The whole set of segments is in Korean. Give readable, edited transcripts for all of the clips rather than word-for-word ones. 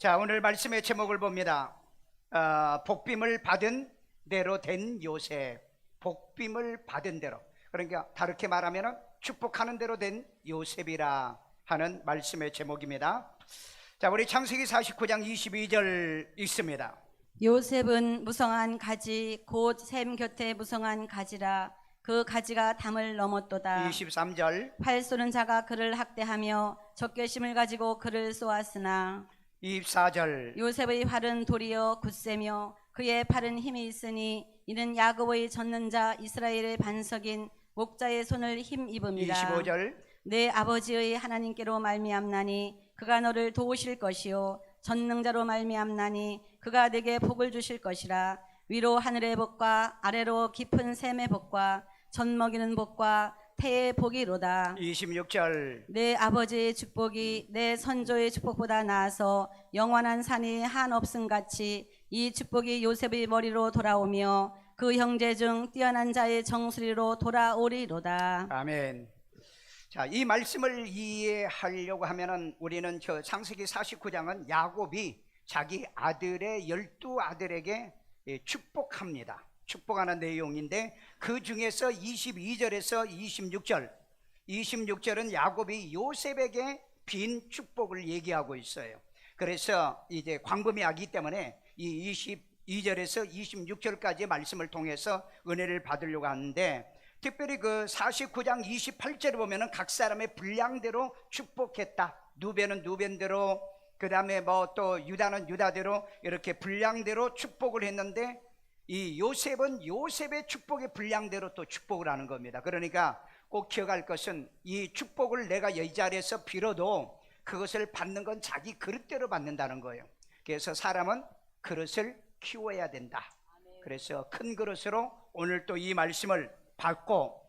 자, 오늘 말씀의 제목을 봅니다. 복빔을 받은 대로 된 요셉. 복빔을 받은 대로. 그러니까 다르게 말하면 축복하는 대로 된 요셉이라 하는 말씀의 제목입니다. 자, 우리 창세기 49장 22절 읽습니다. 요셉은 무성한 가지 곧 샘 곁에 무성한 가지라. 그 가지가 담을 넘었도다. 23절. 활 쏘는 자가 그를 학대하며 적개심을 가지고 그를 쏘았으나 24절. 요셉의 활은 도리어 굳세며 그의 팔은 힘이 있으니 이는 야곱의 젖는 자 이스라엘의 반석인 목자의 손을 힘입음이라. 25절. 내 아버지의 하나님께로 말미암나니 그가 너를 도우실 것이요 전능자로 말미암나니 그가 내게 복을 주실 것이라. 위로 하늘의 복과 아래로 깊은 샘의 복과 젖 먹이는 복과 태의 복이로다. 26절. 내 아버지의 축복이 내 선조의 축복보다 나아서 영원한 산이 한없음 같이 이 축복이 요셉의 머리로 돌아오며 그 형제 중 뛰어난 자의 정수리로 돌아오리로다. 아멘. 자, 이 말씀을 이해하려고 하면은 우리는 저 창세기 49장은 야곱이 자기 아들의 12아들에게 축복합니다. 축복하는 내용인데 그 중에서 22절에서 26절은 야곱이 요셉에게 빈 축복을 얘기하고 있어요. 그래서 이제 광범위하기 때문에 이 22절에서 26절까지의 말씀을 통해서 은혜를 받으려고 하는데, 특별히 그 49장 28절을 보면은 각 사람의 분량대로 축복했다. 누베는 누벤대로, 그 다음에 뭐 또 유다는 유다대로 이렇게 분량대로 축복을 했는데, 이 요셉은 요셉의 축복의 분량대로 또 축복을 하는 겁니다. 그러니까 꼭 기억할 것은 이 축복을 내가 이 자리에서 빌어도 그것을 받는 건 자기 그릇대로 받는다는 거예요. 그래서 사람은 그릇을 키워야 된다. 그래서 큰 그릇으로 오늘 또 이 말씀을 받고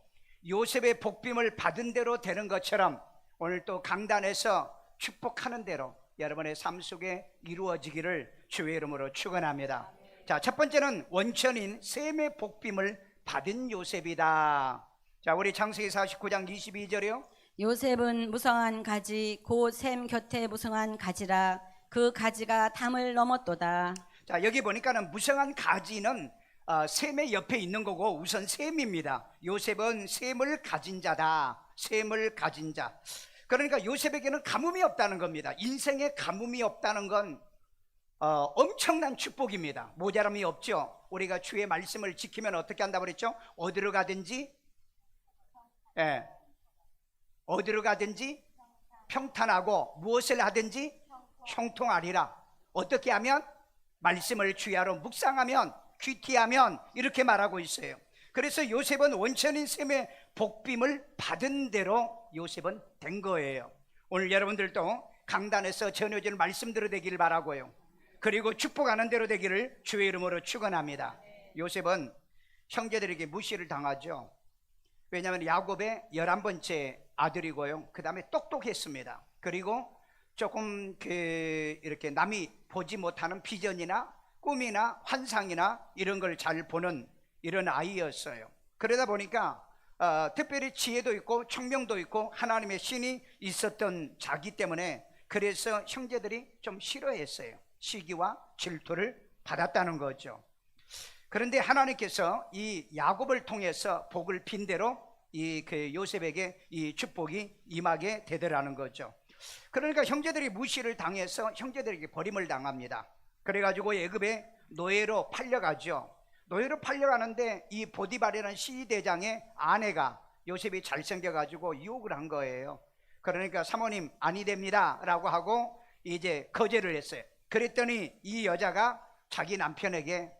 요셉의 복빔을 받은 대로 되는 것처럼 오늘 또 강단에서 축복하는 대로 여러분의 삶 속에 이루어지기를 주의 이름으로 축원합니다. 자, 첫 번째는 원천인 셈의 복빔을 받은 요셉이다. 자, 우리 창세기 49장 22절이요. 요셉은 무성한 가지 곧 샘 곁에 무성한 가지라. 그 가지가 담을 넘었도다. 자, 여기 보니까는 무성한 가지는 셈의 옆에 있는 거고 우선 셈입니다. 요셉은 셈을 가진 자다. 셈을 가진 자. 그러니까 요셉에게는 가뭄이 없다는 겁니다. 인생에 가뭄이 없다는 건 엄청난 축복입니다. 모자람이 없죠. 우리가 주의 말씀을 지키면 어떻게 한다고 그랬죠? 어디로 가든지 어디로 가든지 평탄하고 무엇을 하든지 형통하리라. 어떻게 하면? 말씀을 주야로 묵상하면, 귀티하면, 이렇게 말하고 있어요. 그래서 요셉은 원천인 셈의 복빔을 받은 대로 요셉은 된 거예요. 오늘 여러분들도 강단에서 전해진 말씀대로 되기를 바라고요. 그리고 축복하는 대로 되기를 주의 이름으로 축원합니다. 요셉은 형제들에게 무시를 당하죠. 왜냐하면 야곱의 11번째 아들이고요. 그 다음에 똑똑했습니다. 그리고 조금 이렇게 남이 보지 못하는 비전이나 꿈이나 환상이나 이런 걸 잘 보는 이런 아이였어요. 그러다 보니까 특별히 지혜도 있고 총명도 있고 하나님의 신이 있었던 자기 때문에 그래서 형제들이 좀 싫어했어요. 시기와 질투를 받았다는 거죠. 그런데 하나님께서 이 야곱을 통해서 복을 빈 대로 이 요셉에게 이 축복이 임하게 되더라는 거죠. 그러니까 형제들이 무시를 당해서 형제들에게 버림을 당합니다. 그래가지고 애굽에 노예로 팔려가죠. 노예로 팔려가는데 이 보디발이라는 시대장의 아내가 요셉이 잘생겨가지고 유혹을 한 거예요. 그러니까 사모님 아니 됩니다 라고 하고 이제 거절을 했어요. 그랬더니 이 여자가 자기 남편에게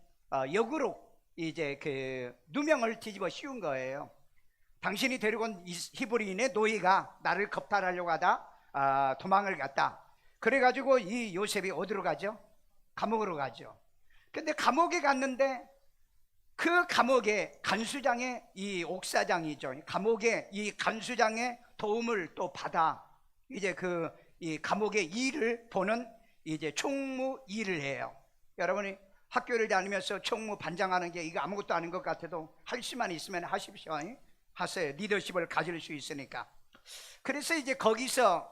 역으로 이제 누명을 뒤집어 씌운 거예요. 당신이 데리고 온 히브리인의 노예가 나를 겁탈하려고 하다 도망을 갔다. 그래가지고 이 요셉이 어디로 가죠? 감옥으로 가죠. 근데 감옥에 갔는데 그 감옥의 간수장의 이 옥사장이죠. 감옥의 이 간수장의 도움을 또 받아 이제 이 감옥의 일을 보는 이제 총무 일을 해요. 여러분이 학교를 다니면서 총무 반장하는 게 이거 아무것도 아닌 것 같아도 할 수만 있으면 하십시오. 하세요. 리더십을 가질 수 있으니까. 그래서 이제 거기서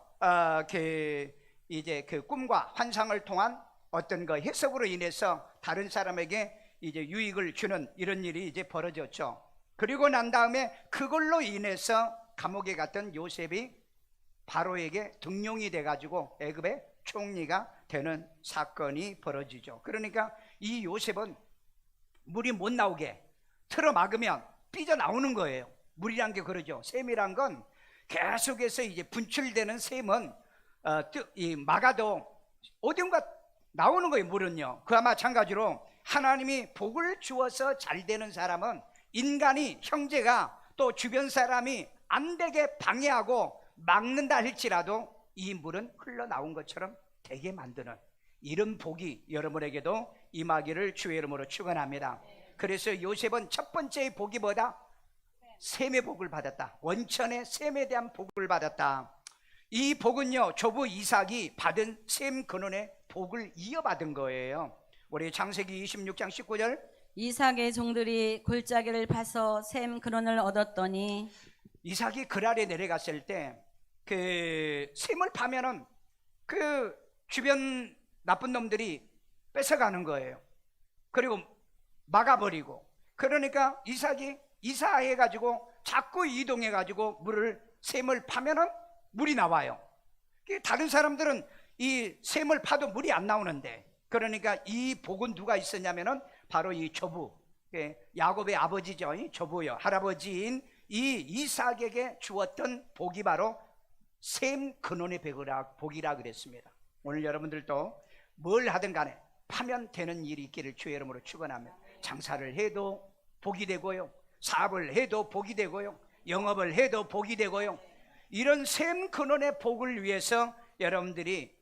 이제 그 꿈과 환상을 통한 어떤 그 해석으로 인해서 다른 사람에게 이제 유익을 주는 이런 일이 이제 벌어졌죠. 그리고 난 다음에 그걸로 인해서 감옥에 갔던 요셉이 바로에게 등용이 돼가지고 애굽의 총리가 되는 사건이 벌어지죠. 그러니까 이 요셉은 물이 못 나오게 틀어 막으면 삐져나오는 거예요. 물이란 게 그러죠. 샘이란 건 계속해서 이제 분출되는 샘은 막아도 어딘가 나오는 거예요. 물은요. 그와 마찬가지로 하나님이 복을 주어서 잘 되는 사람은 인간이, 형제가, 또 주변 사람이 안 되게 방해하고 막는다 할지라도 이 물은 흘러나온 것처럼 되게 만드는 이런 복이 여러분에게도 임하기를 주의 이름으로 축원합니다. 그래서 요셉은 첫 번째의 복이 뭐다? 셈의 복을 받았다. 원천의 셈에 대한 복을 받았다. 이 복은요, 조부 이삭이 받은 셈 근원의 복을 이어받은 거예요. 우리 창세기 26장 19절, 이삭의 종들이 골짜기를 파서 셈 근원을 얻었더니, 이삭이 그랄에 내려갔을 때 그 셈을 파면은 그 주변 나쁜 놈들이 뺏어가는 거예요. 그리고 막아버리고, 그러니까 이삭이 이사해가지고 자꾸 이동해가지고 셈을 파면은 물이 나와요. 다른 사람들은 이 셈을 파도 물이 안 나오는데, 그러니까 이 복은 누가 있었냐면은 바로 이 조부, 야곱의 아버지죠. 이 조부요, 할아버지인 이 이삭에게 주었던 복이 바로 셈 근원의 복이라 그랬습니다. 오늘 여러분들도 뭘 하든 간에 파면 되는 일이 있기를 주의 이름으로 축원합니다. 장사를 해도 복이 되고요, 사업을 해도 복이 되고요, 영업을 해도 복이 되고요. 이런 셈 근원의 복을 위해서 여러분들이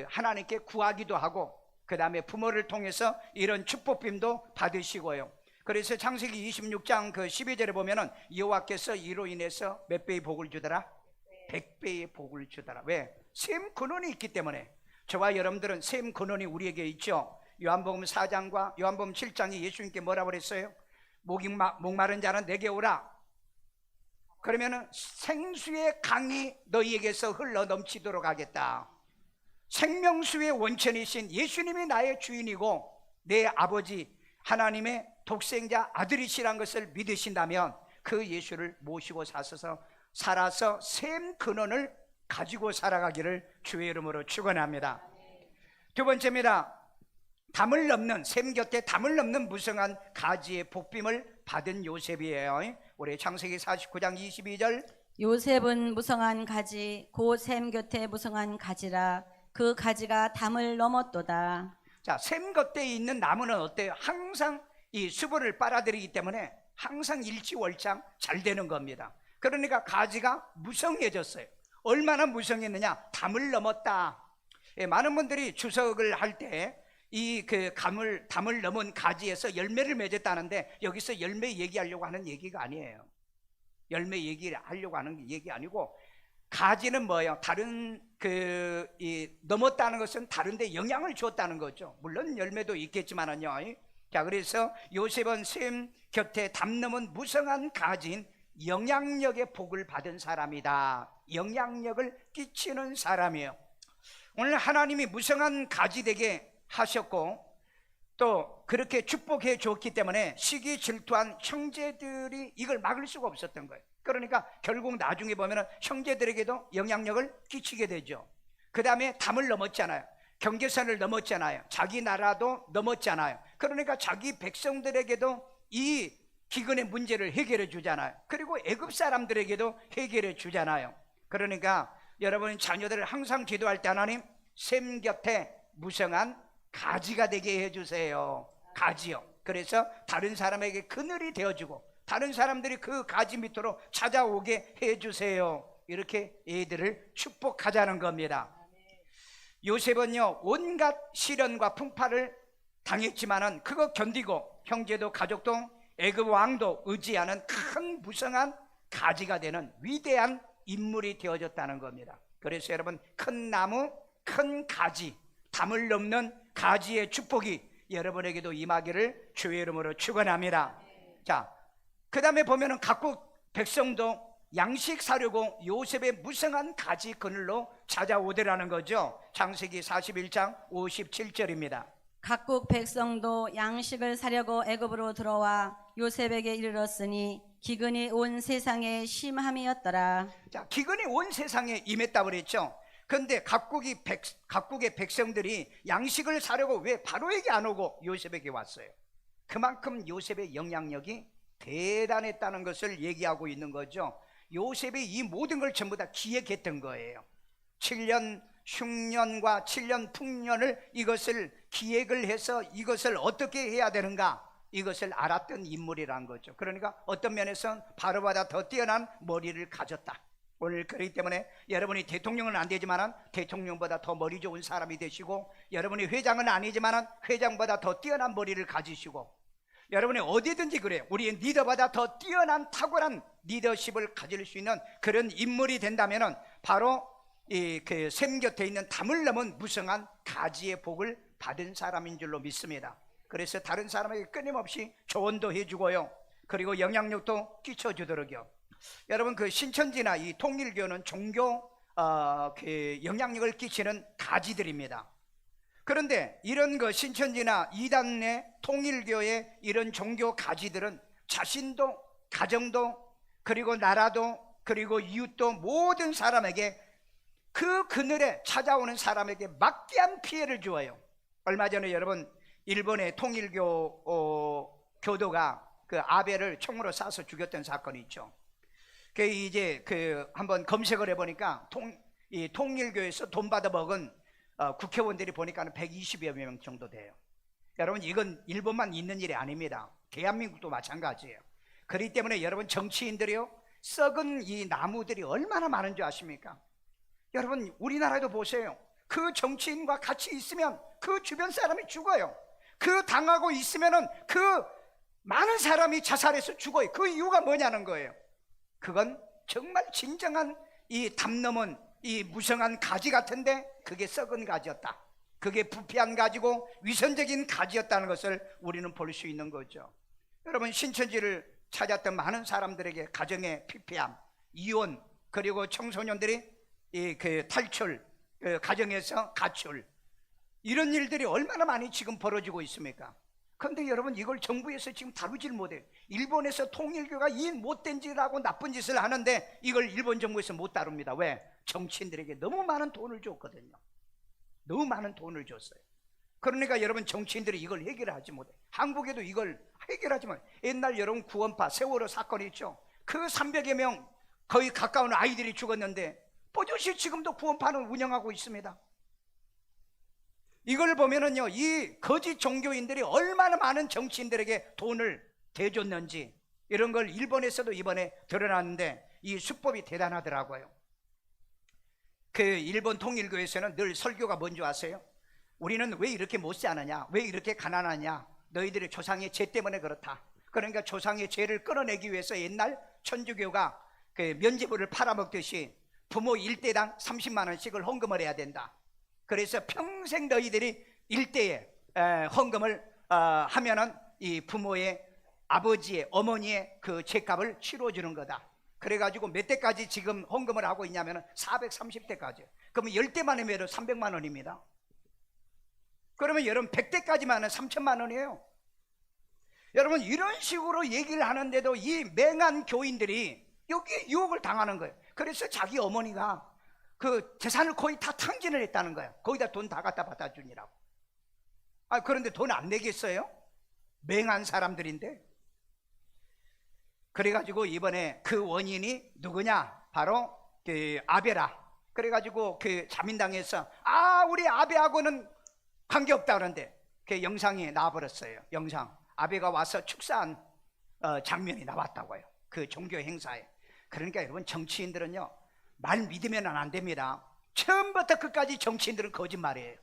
하나님께 구하기도 하고, 그 다음에 부모를 통해서 이런 축복빔도 받으시고요. 그래서 창세기 26장 그 12절에 보면은 여호와께서 이로 인해서 몇 배의 복을 주더라? 100배의 복을 주더라. 왜? 셈 근원이 있기 때문에. 저와 여러분들은 셈 근원이 우리에게 있죠. 요한복음 4장과 요한복음 7장이 예수님께 뭐라고 그랬어요? 목마른 자는 내게 오라. 그러면은 생수의 강이 너희에게서 흘러 넘치도록 하겠다. 생명수의 원천이신 예수님이 나의 주인이고 내 아버지 하나님의 독생자 아들이시란 것을 믿으신다면 그 예수를 모시고 살아서 셈 근원을 가지고 살아가기를 주의 이름으로 축원합니다. 두 번째입니다. 담을 넘는, 셈 곁에 담을 넘는 무성한 가지의 복빔을 받은 요셉이에요. 우리 창세기 49장 22절, 요셉은 무성한 가지, 곧 셈 곁에 무성한 가지라. 그 가지가 담을 넘었도다. 자, 셈 곁에 있는 나무는 어때요? 항상 이 수분을 빨아들이기 때문에 항상 일치월장 잘 되는 겁니다. 그러니까 가지가 무성해졌어요. 얼마나 무성했느냐? 담을 넘었다. 많은 분들이 추석을 할 때 이 담을 넘은 가지에서 열매를 맺었다는데, 여기서 열매 얘기하려고 하는 얘기가 아니에요. 열매 얘기하려고 하는 얘기 아니고, 가지는 뭐예요? 다른 넘었다는 것은 다른데 영향을 주었다는 거죠. 물론 열매도 있겠지만은요. 자, 그래서 요셉은 셈 곁에 담 넘은 무성한 가지인 영향력의 복을 받은 사람이다. 영향력을 끼치는 사람이에요. 오늘 하나님이 무성한 가지 되게 하셨고, 또 그렇게 축복해 줬기 때문에 시기 질투한 형제들이 이걸 막을 수가 없었던 거예요. 그러니까 결국 나중에 보면 형제들에게도 영향력을 끼치게 되죠. 그 다음에 담을 넘었잖아요. 경계선을 넘었잖아요. 자기 나라도 넘었잖아요. 그러니까 자기 백성들에게도 이 기근의 문제를 해결해 주잖아요. 그리고 애굽 사람들에게도 해결해 주잖아요. 그러니까 여러분 자녀들을 항상 기도할 때 하나님, 셈 곁에 무성한 가지가 되게 해주세요. 가지요. 그래서 다른 사람에게 그늘이 되어주고 다른 사람들이 그 가지 밑으로 찾아오게 해주세요. 이렇게 애들을 축복하자는 겁니다. 요셉은요, 온갖 시련과 풍파를 당했지만은 그거 견디고 형제도 가족도 애굽 왕도 의지하는 큰 무성한 가지가 되는 위대한 인물이 되어졌다는 겁니다. 그래서 여러분, 큰 나무, 큰 가지, 담을 넘는 가지의 축복이 여러분에게도 임하기를 주의 이름으로 축원합니다. 자, 그 다음에 보면은 각국 백성도 양식 사려고 요셉의 무성한 가지 그늘로 찾아오더라는 거죠. 창세기 41장 57절입니다. 각국 백성도 양식을 사려고 애굽으로 들어와 요셉에게 이르렀으니 기근이 온 세상에 심함이었더라. 자, 기근이 온 세상에 임했다 그랬죠. 그런데 각국의 백성들이 양식을 사려고 왜 바로에게 안 오고 요셉에게 왔어요? 그만큼 요셉의 영향력이 대단했다는 것을 얘기하고 있는 거죠. 요셉이 이 모든 걸 전부 다 기획했던 거예요. 7년 흉년과 7년 풍년을 이것을 기획을 해서 이것을 어떻게 해야 되는가, 이것을 알았던 인물이란 거죠. 그러니까 어떤 면에서는 바로보다 더 뛰어난 머리를 가졌다. 오늘 그렇기 때문에 여러분이 대통령은 안 되지만 대통령보다 더 머리 좋은 사람이 되시고, 여러분이 회장은 아니지만 회장보다 더 뛰어난 머리를 가지시고, 여러분이 어디든지 그래요. 우리의 리더보다 더 뛰어난 탁월한 리더십을 가질 수 있는 그런 인물이 된다면 바로 샘 곁에 있는 담을 넘은 무성한 가지의 복을 받은 사람인 줄로 믿습니다. 그래서 다른 사람에게 끊임없이 조언도 해주고요, 그리고 영향력도 끼쳐주도록요. 여러분, 그 신천지나 이 통일교는 종교 영향력을 끼치는 가지들입니다. 그런데 이런 그 신천지나 이단내 통일교의 이런 종교 가지들은 자신도, 가정도, 그리고 나라도, 그리고 이웃도, 모든 사람에게, 그 그늘에 찾아오는 사람에게 막대한 피해를 주어요. 얼마 전에 여러분, 일본의 통일교 교도가 그 아베를 총으로 쏴서 죽였던 사건이 있죠. 이제 한번 검색을 해보니까 이 통일교에서 돈 받아 먹은 국회의원들이 보니까 120여 명 정도 돼요. 여러분, 이건 일본만 있는 일이 아닙니다. 대한민국도 마찬가지예요. 그렇기 때문에 여러분, 정치인들이요, 썩은 이 나무들이 얼마나 많은 줄 아십니까? 여러분, 우리나라에도 보세요. 그 정치인과 같이 있으면 그 주변 사람이 죽어요. 그 당하고 있으면은 그 많은 사람이 자살해서 죽어요. 그 이유가 뭐냐는 거예요. 그건 정말 진정한 이 담 넘은 이 무성한 가지 같은데 그게 썩은 가지였다. 그게 부패한 가지고 위선적인 가지였다는 것을 우리는 볼 수 있는 거죠. 여러분, 신천지를 찾았던 많은 사람들에게 가정의 피폐함, 이혼, 그리고 청소년들이 탈출, 가정에서 가출, 이런 일들이 얼마나 많이 지금 벌어지고 있습니까? 그런데 여러분, 이걸 정부에서 지금 다루질 못해요. 일본에서 통일교가 이 못된 짓하고 나쁜 짓을 하는데 이걸 일본 정부에서 못 다룹니다. 왜? 정치인들에게 너무 많은 돈을 줬거든요. 너무 많은 돈을 줬어요. 그러니까 여러분, 정치인들이 이걸 해결하지 못해. 한국에도 이걸 해결하지 못해. 옛날 여러분, 구원파 세월호 사건이 있죠. 그 300여 명 거의 가까운 아이들이 죽었는데 버젓이 지금도 구원파는 운영하고 있습니다. 이걸 보면은요, 이 거짓 종교인들이 얼마나 많은 정치인들에게 돈을 대줬는지, 이런 걸 일본에서도 이번에 드러났는데 이 수법이 대단하더라고요. 그 일본 통일교에서는 늘 설교가 뭔지 아세요? 우리는 왜 이렇게 못 사느냐, 왜 이렇게 가난하냐, 너희들의 조상의 죄 때문에 그렇다. 그러니까 조상의 죄를 끌어내기 위해서 옛날 천주교가 그 면죄부를 팔아먹듯이 부모 1대당 30만 원씩을 헌금을 해야 된다. 그래서 평생 너희들이 일대에 헌금을 하면은 이 부모의, 아버지의, 어머니의 그 죄값을 치러주는 거다. 그래가지고 몇 대까지 지금 헌금을 하고 있냐면 430대까지. 그러면 10대만 하면 300만 원입니다. 그러면 여러분 100대까지만 하면 3천만 원이에요. 여러분, 이런 식으로 얘기를 하는데도 이 맹한 교인들이 여기에 유혹을 당하는 거예요. 그래서 자기 어머니가 그 재산을 거의 다 탕진을 했다는 거예요. 거기다 돈 다 갖다 받아주니라고. 그런데 돈 안 내겠어요? 맹한 사람들인데. 그래가지고 이번에 그 원인이 누구냐? 바로 그 아베라. 그래가지고 그 자민당에서 우리 아베하고는 관계없다 그러는데 그 영상이 나와버렸어요. 영상. 아베가 와서 축사한 장면이 나왔다고요. 그 종교 행사에. 그러니까 여러분, 정치인들은요, 말 믿으면 안 됩니다. 처음부터 끝까지 정치인들은 거짓말이에요.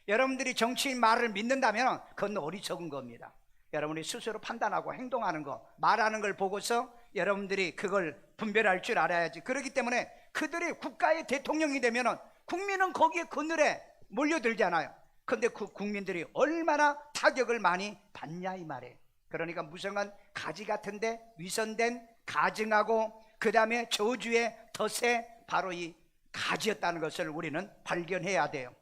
여러분들이 정치인 말을 믿는다면 그건 어리석은 겁니다. 여러분이 스스로 판단하고 행동하는 거, 말하는 걸 보고서 여러분들이 그걸 분별할 줄 알아야지. 그렇기 때문에 그들이 국가의 대통령이 되면 국민은 거기에 그늘에 몰려들잖아요. 그런데 그 국민들이 얼마나 타격을 많이 받냐 이 말이에요. 그러니까 무성한 가지 같은데 위선된, 가증하고 그 다음에 저주의 덫에 바로 이 가지였다는 것을 우리는 발견해야 돼요.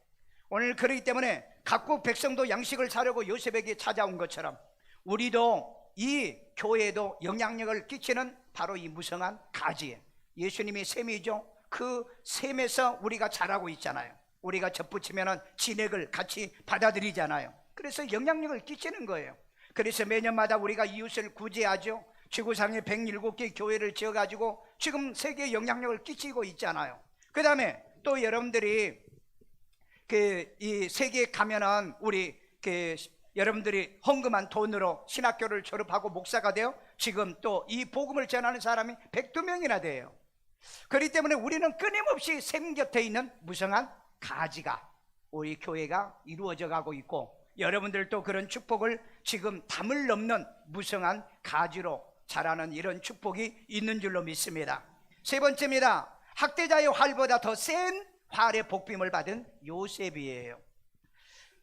오늘 그렇기 때문에 각국 백성도 양식을 사려고 요셉에게 찾아온 것처럼 우리도 이 교회에도 영향력을 끼치는 바로 이 무성한 가지예요. 예수님이 샘이죠. 그 샘에서 우리가 자라고 있잖아요. 우리가 접붙이면 진액을 같이 받아들이잖아요. 그래서 영향력을 끼치는 거예요. 그래서 매년마다 우리가 이웃을 구제하죠. 지구상에 107개 교회를 지어가지고 지금 세계에 영향력을 끼치고 있잖아요. 그 다음에 또 여러분들이 이 세계에 가면은 우리 여러분들이 헌금한 돈으로 신학교를 졸업하고 목사가 되어 지금 또 이 복음을 전하는 사람이 102명이나 돼요. 그렇기 때문에 우리는 끊임없이 샘 곁에 있는 무성한 가지가 우리 교회가 이루어져 가고 있고, 여러분들도 그런 축복을 지금 담을 넘는 무성한 가지로 자라는 이런 축복이 있는 줄로 믿습니다. 세 번째입니다. 학대자의 활보다 더 센 활의 복빔을 받은 요셉이에요.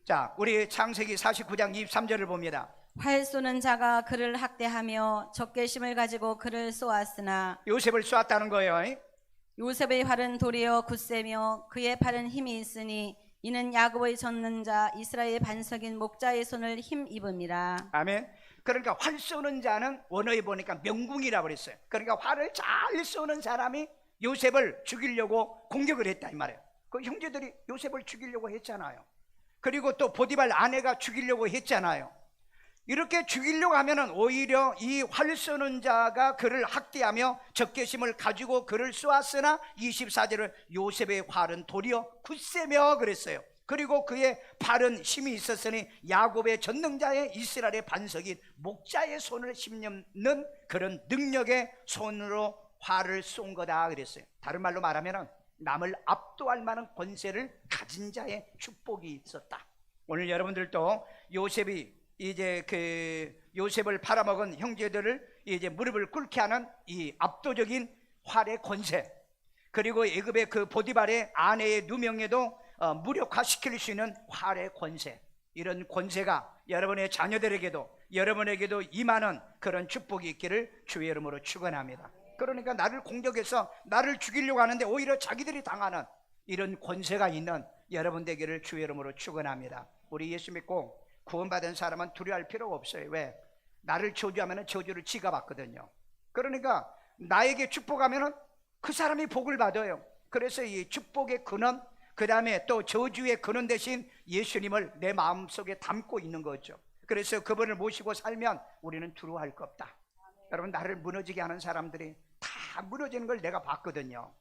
자, 우리 창세기 49장 23절을 봅니다. 활 쏘는 자가 그를 학대하며 적개심을 가지고 그를 쏘았으나 요셉을 쏘았다는 거예요. 요셉의 활은 도리어 굳세며 그의 팔은 힘이 있으니 이는 야곱의 젖는 자 이스라엘의 반석인 목자의 손을 힘입음이라. 아멘. 그러니까 활 쏘는 자는 원어에 보니까 명궁이라고 그랬어요. 그러니까 활을 잘 쏘는 사람이 요셉을 죽이려고 공격을 했다 이 말이에요. 그 형제들이 요셉을 죽이려고 했잖아요. 그리고 또 보디발 아내가 죽이려고 했잖아요. 이렇게 죽이려고 하면은 오히려 이 활 쏘는 자가 그를 학대하며 적개심을 가지고 그를 쏘았으나 24절은 요셉의 활은 도리어 굳세며 그랬어요. 그리고 그의 팔은 힘이 있었으니 야곱의 전능자의 이스라엘의 반석인 목자의 손을 힘입는 그런 능력의 손으로 활을 쏜 거다 그랬어요. 다른 말로 말하면 남을 압도할 만한 권세를 가진 자의 축복이 있었다. 오늘 여러분들도 요셉이 이제 요셉을 팔아먹은 형제들을 이제 무릎을 꿇게 하는 이 압도적인 활의 권세, 그리고 애굽의 그 보디발의 아내의 누명에도 무력화시킬 수 있는 활의 권세, 이런 권세가 여러분의 자녀들에게도 여러분에게도 임하는 그런 축복이 있기를 주의 이름으로 축원합니다. 그러니까 나를 공격해서 나를 죽이려고 하는데 오히려 자기들이 당하는 이런 권세가 있는 여러분 되기를 주의 이름으로 축원합니다. 우리 예수 믿고 구원받은 사람은 두려워할 필요가 없어요. 왜? 나를 저주하면 저주를 지가 받거든요. 그러니까 나에게 축복하면 그 사람이 복을 받아요. 그래서 이 축복의 근원, 그 다음에 또 저주의 근원 대신 예수님을 내 마음속에 담고 있는 거죠. 그래서 그분을 모시고 살면 우리는 두려워할 것 없다. 여러분, 나를 무너지게 하는 사람들이 다 무너지는 걸 내가 봤거든요.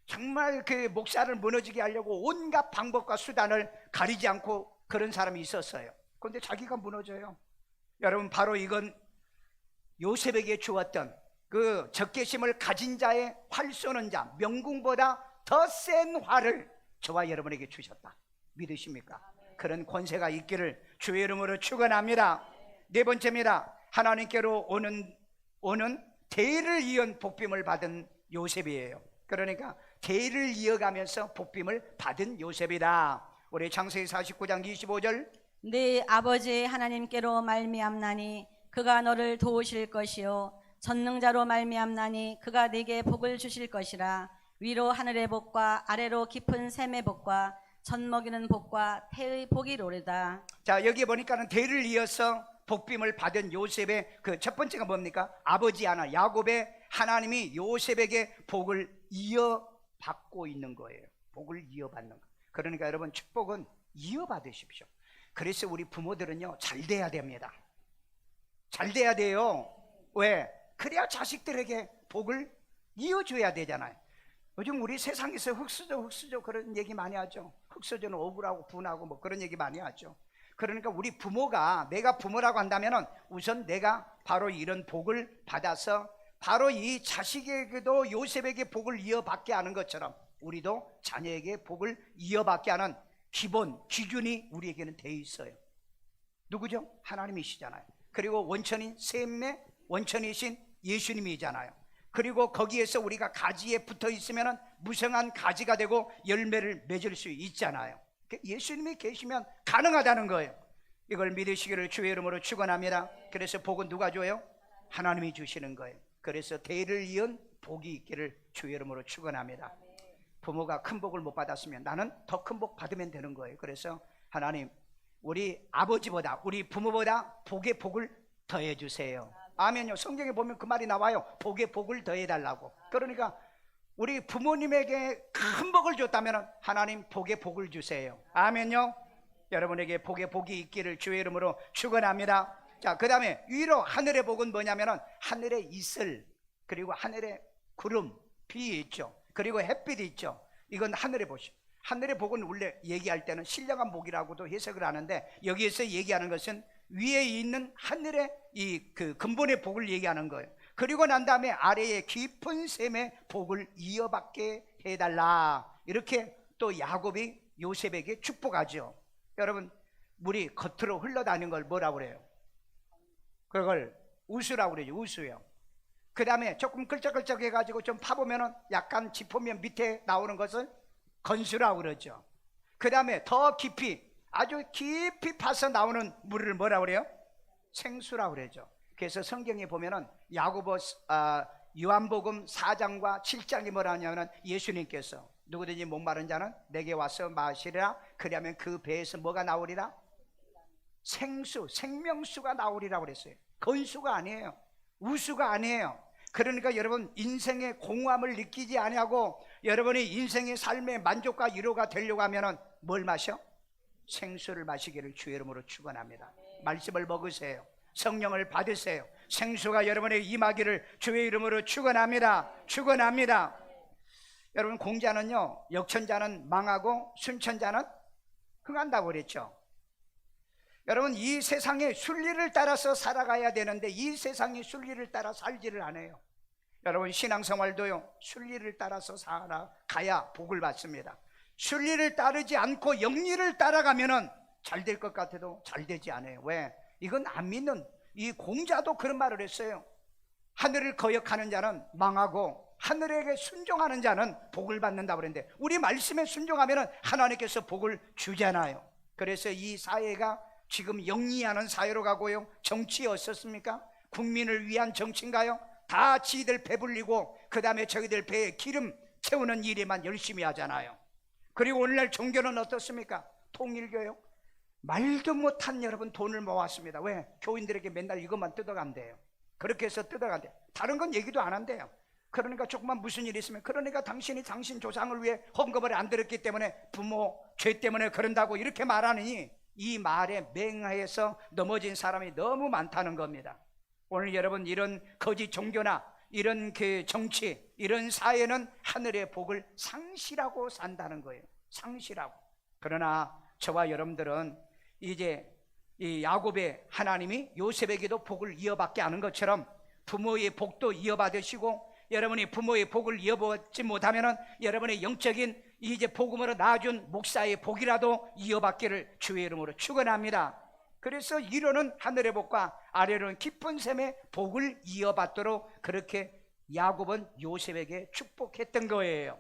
정말 그 목사를 무너지게 하려고 온갖 방법과 수단을 가리지 않고 그런 사람이 있었어요. 그런데 자기가 무너져요. 여러분, 바로 이건 요셉에게 주었던 그 적개심을 가진 자의 활 쏘는 자, 명궁보다 더 센 활을 저와 여러분에게 주셨다. 믿으십니까? 그런 권세가 있기를 주의 이름으로 축원합니다. 네 번째입니다. 하나님께로 오는 대를 이은 복빔을 받은 요셉이에요. 그러니까 대를 이어가면서 복빔을 받은 요셉이다. 우리 창세기 49장 25절, 네 아버지 하나님께로 말미암나니 그가 너를 도우실 것이요 전능자로 말미암나니 그가 네게 복을 주실 것이라. 위로 하늘의 복과 아래로 깊은 샘의 복과 젖 먹이는 복과 태의 복이로르다. 자, 여기 보니까는 대를 이어서 복빔을 받은 요셉의 그 첫 번째가 뭡니까? 아버지 하나, 야곱의 하나님이 요셉에게 복을 이어받고 있는 거예요. 복을 이어받는 거. 그러니까 여러분, 축복은 이어받으십시오. 그래서 우리 부모들은요, 잘 돼야 됩니다. 잘 돼야 돼요. 왜? 그래야 자식들에게 복을 이어줘야 되잖아요. 요즘 우리 세상에서 흙수저 그런 얘기 많이 하죠. 흙수저는 억울하고 분하고 뭐 그런 얘기 많이 하죠. 그러니까 우리 부모가, 내가 부모라고 한다면 우선 내가 바로 이런 복을 받아서 바로 이 자식에게도 요셉에게 복을 이어받게 하는 것처럼 우리도 자녀에게 복을 이어받게 하는 기본 기준이 우리에게는 돼 있어요. 누구죠? 하나님이시잖아요. 그리고 원천인 셈의 원천이신 예수님이잖아요. 그리고 거기에서 우리가 가지에 붙어 있으면 무성한 가지가 되고 열매를 맺을 수 있잖아요. 예수님이 계시면 가능하다는 거예요. 이걸 믿으시기를 주의 이름으로 축원합니다. 그래서 복은 누가 줘요? 하나님이 주시는 거예요. 그래서 대를 이은 복이 있기를 주의 이름으로 축원합니다. 부모가 큰 복을 못 받았으면 나는 더 큰 복 받으면 되는 거예요. 그래서 하나님, 우리 아버지보다, 우리 부모보다 복의 복을 더해 주세요. 아멘요. 성경에 보면 그 말이 나와요. 복의 복을 더해 달라고. 그러니까 우리 부모님에게 큰 복을 줬다면 하나님 복의 복을 주세요. 아멘요. 여러분에게 복의 복이 있기를 주의 이름으로 축원합니다. 자, 그 다음에 위로 하늘의 복은 뭐냐면은 하늘의 이슬, 그리고 하늘의 구름, 비 있죠. 그리고 햇빛이 있죠. 이건 하늘의 복이죠. 하늘의 복은 원래 얘기할 때는 신령한 복이라고도 해석을 하는데, 여기에서 얘기하는 것은 위에 있는 하늘의 이 그 근본의 복을 얘기하는 거예요. 그리고 난 다음에 아래에 깊은 샘의 복을 이어받게 해달라. 이렇게 또 야곱이 요셉에게 축복하죠. 여러분, 물이 겉으로 흘러다니는 걸 뭐라고 그래요? 그걸 우수라고 그러죠. 우수요. 그 다음에 조금 끌적끌적 해가지고 좀 파보면은 약간 짚으면 밑에 나오는 것을 건수라고 그러죠. 그 다음에 더 깊이, 아주 깊이 파서 나오는 물을 뭐라고 그래요? 생수라고 그러죠. 그래서 성경에 보면은 요한복음 4장과 7장이 뭐라 하냐면, 예수님께서 누구든지 목마른 자는 내게 와서 마시리라. 그러면 그 배에서 뭐가 나오리라? 생수, 생명수가 나오리라고 그랬어요. 건수가 아니에요. 우수가 아니에요. 그러니까 여러분, 인생의 공허함을 느끼지 아니하고 여러분이 인생의 삶의 만족과 위로가 되려고 하면은 뭘 마셔? 생수를 마시기를 주의 이름으로 축원합니다. 말씀을 먹으세요. 성령을 받으세요. 생수가 여러분의 임하기를 주의 이름으로 축원합니다. 축원합니다. 여러분, 공자는요, 역천자는 망하고 순천자는 흥한다고 그랬죠. 여러분, 이 세상의 순리를 따라서 살아가야 되는데 이 세상의 순리를 따라 살지를 않아요. 여러분, 신앙생활도요, 순리를 따라서 살아가야 복을 받습니다. 순리를 따르지 않고 영리를 따라가면은 잘 될 것 같아도 잘 되지 않아요. 왜? 이건 안 믿는, 이 공자도 그런 말을 했어요. 하늘을 거역하는 자는 망하고 하늘에게 순종하는 자는 복을 받는다고 그랬는데, 우리 말씀에 순종하면은 하나님께서 복을 주잖아요. 그래서 이 사회가 지금 영리하는 사회로 가고요. 정치 어떻습니까? 국민을 위한 정치인가요? 다 지들 배불리고 그 다음에 저희들 배에 기름 채우는 일에만 열심히 하잖아요. 그리고 오늘날 종교는 어떻습니까? 통일교요. 말도 못한 여러분 돈을 모았습니다. 왜? 교인들에게 맨날 이것만 뜯어간대요. 그렇게 해서 뜯어간대요. 다른 건 얘기도 안 한대요. 그러니까 조금만 무슨 일이 있으면, 그러니까 당신이 당신 조상을 위해 헌금을 안 드렸기 때문에 부모 죄 때문에 그런다고 이렇게 말하니, 이 말에 맹하여서 넘어진 사람이 너무 많다는 겁니다. 오늘 여러분, 이런 거짓 종교나 이런 그 정치, 이런 사회는 하늘의 복을 상실하고 산다는 거예요. 상실하고. 그러나 저와 여러분들은 이제 이 야곱의 하나님이 요셉에게도 복을 이어받게 하는 것처럼 부모의 복도 이어받으시고, 여러분이 부모의 복을 이어받지 못하면은 여러분의 영적인 이제 복음으로 낳아준 목사의 복이라도 이어받기를 주의 이름으로 축원합니다. 그래서 위로는 하늘의 복과 아래로는 깊은 샘의 복을 이어받도록 그렇게 야곱은 요셉에게 축복했던 거예요.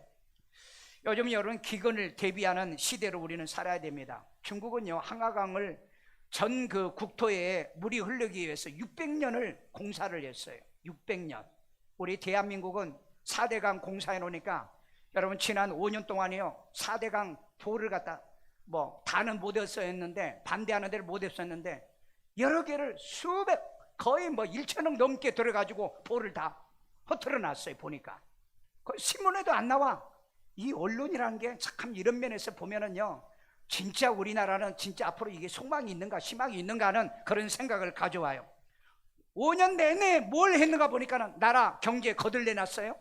요즘 여러분, 기근을 대비하는 시대로 우리는 살아야 됩니다. 중국은요, 항아강을 전 그 국토에 물이 흐르기 위해서 600년을 공사를 했어요. 600년. 우리 대한민국은 4대강 공사해 놓으니까 여러분, 지난 5년 동안이요, 4대강 보를 갖다 다는 못했어 했는데, 반대하는 데를 못했었는데 여러 개를 수백, 거의 1,000억 넘게 들어가지고 보를 다 허틀어 놨어요. 보니까 신문에도 안 나와. 이 언론이라는 게 참 이런 면에서 보면은요, 진짜 우리나라는 진짜 앞으로 이게 소망이 있는가 희망이 있는가 하는 그런 생각을 가져와요. 5년 내내 뭘 했는가 보니까 나라 경제 거들내놨어요.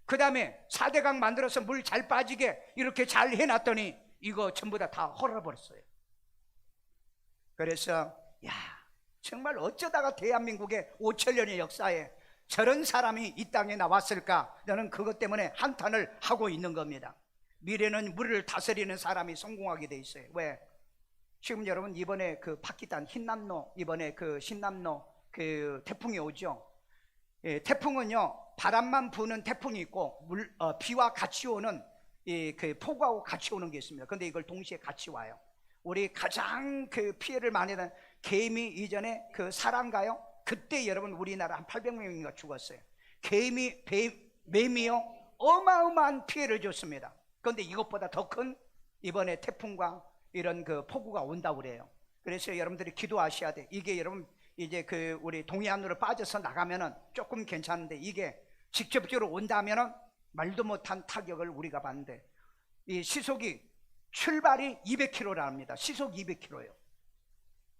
그 다음에 4대강 만들어서 물 잘 빠지게 이렇게 잘 해놨더니 이거 전부 다 헐어버렸어요. 그래서 정말 어쩌다가 대한민국의 5천년의 역사에 저런 사람이 이 땅에 나왔을까? 저는 그것 때문에 한탄을 하고 있는 겁니다. 미래는 물을 다스리는 사람이 성공하게 돼 있어요. 왜? 지금 여러분, 이번에 그 파키스탄 흰남노, 이번에 그 신남노 그 태풍이 오죠. 태풍은요, 바람만 부는 태풍이 있고 비와 같이 오는 그 폭우하고 같이 오는 게 있습니다. 그런데 이걸 동시에 같이 와요. 우리 가장 그 피해를 많이 난 개미 이전에 그 사랑가요? 그때 여러분, 우리나라 한 800명인가 죽었어요. 매미요 어마어마한 피해를 줬습니다. 그런데 이것보다 더 큰 이번에 태풍과 이런 그 폭우가 온다고 그래요. 그래서 여러분들이 기도하셔야 돼. 이게 여러분 이제 그 우리 동해안으로 빠져서 나가면은 조금 괜찮은데, 이게 직접적으로 온다면은 말도 못한 타격을 우리가 받는데, 이 시속이 출발이 200km랍니다. 시속 200km예요.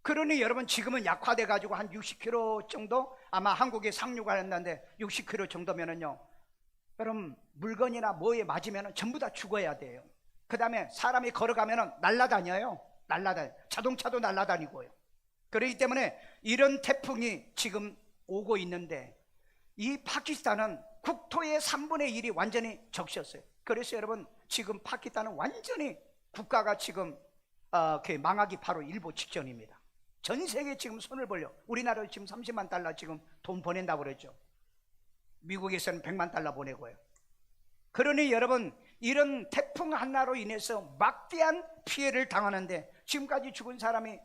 그러니 여러분 지금은 약화돼 가지고 한 60km 정도 아마 한국에 상륙을 했는데 60km 정도면은요, 여러분 물건이나 뭐에 맞으면은 전부 다 죽어야 돼요. 그 다음에 사람이 걸어가면은 날아다녀요. 자동차도 날아다니고요. 그렇기 때문에 이런 태풍이 지금 오고 있는데, 이 파키스탄은 국토의 3분의 1이 완전히 적셨어요. 그래서 여러분 지금 파키스탄은 완전히 국가가 지금 망하기 바로 일보 직전입니다. 전 세계 지금 손을 벌려. 우리나라로 지금 30만 달러 지금 돈 보낸다고 그랬죠. 미국에서는 100만 달러 보내고요. 그러니 여러분 이런 태풍 하나로 인해서 막대한 피해를 당하는데, 지금까지 죽은 사람이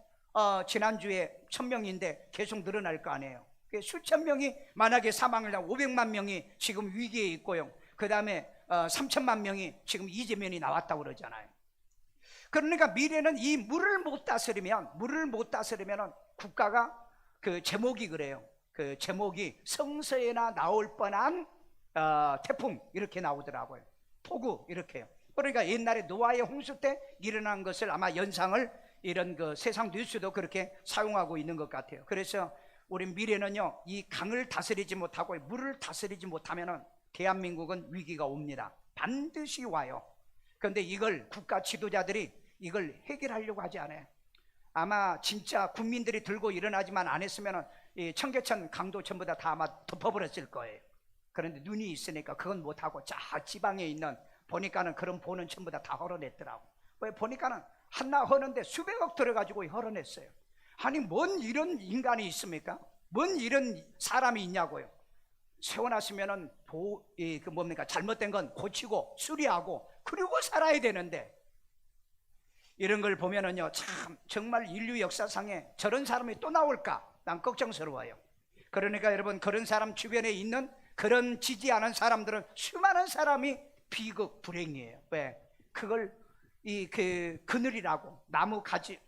지난주에 1000명인데 계속 늘어날 거 아니에요. 수천 명이 만약에 사망을 하면 500만 명이 지금 위기에 있고요. 그 다음에 3천만 명이 지금 이재명이 나왔다고 그러잖아요. 그러니까 미래는 이 물을 못 다스리면 국가가 그 제목이 그래요. 그 제목이 성서에나 나올 뻔한 태풍 이렇게 나오더라고요. 폭우 이렇게요. 그러니까 옛날에 노아의 홍수 때 일어난 것을 아마 연상을 이런 그 세상 뉴스도 그렇게 사용하고 있는 것 같아요. 그래서 우리 미래는요, 이 강을 다스리지 못하고 물을 다스리지 못하면은 대한민국은 위기가 옵니다. 반드시 와요. 그런데 이걸 국가 지도자들이 이걸 해결하려고 하지 않아요. 아마 진짜 국민들이 들고 일어나지만 안 했으면은 이 청계천 강도 전부 다 아마 덮어버렸을 거예요. 그런데 눈이 있으니까 그건 못하고 자 지방에 있는 보니까는 그런 보는 전부 다 헐어냈더라고. 왜 보니까는 하나 허는데 수백억 들어가지고 헐어냈어요. 아니 뭔 이런 인간이 있습니까? 뭔 이런 사람이 있냐고요. 세워놨으면은 그 뭡니까, 잘못된 건 고치고 수리하고 그리고 살아야 되는데, 이런 걸 보면은요, 참 정말 인류 역사상에 저런 사람이 또 나올까 난 걱정스러워요. 그러니까 여러분 그런 사람 주변에 있는 그런 지지하는 사람들은 수많은 사람이 비극 불행이에요. 왜? 그걸 그 그늘이라고 나무